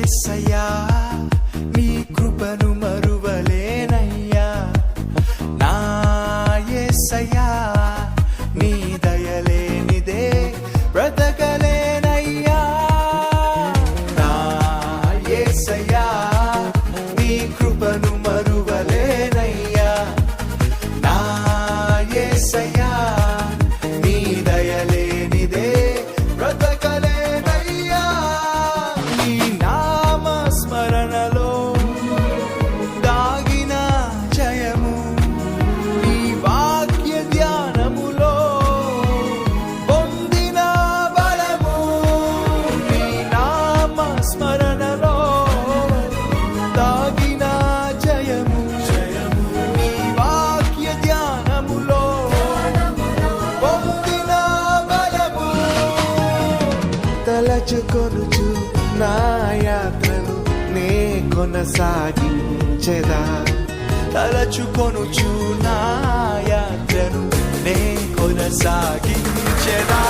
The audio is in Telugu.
యేసయ్యా నీ కృపను మరువలేనయ్యా నా యేసయ్యా నీ దయలేనిదే బ్రతకలేనయ్యా నా యేసయ్యా నీ కృపను మరువలేనయ్యా నా యేసయ్యా నీ దయలేనిదే బ్రతకలేనయ్యా నీ నామ స్మరణలో దాగిన జయము నీ వాక్య ధ్యానములో పొందిన బలము నీ నామ స్మరణలో దాగిన జయము నీ వాక్య ధ్యానములో పొందిన బలము తలచుకొనుచు నా యాత్రను నే కొనసాగించెదా తలచుకొనుచు నా యాత్రను నే కొనసాగించెదా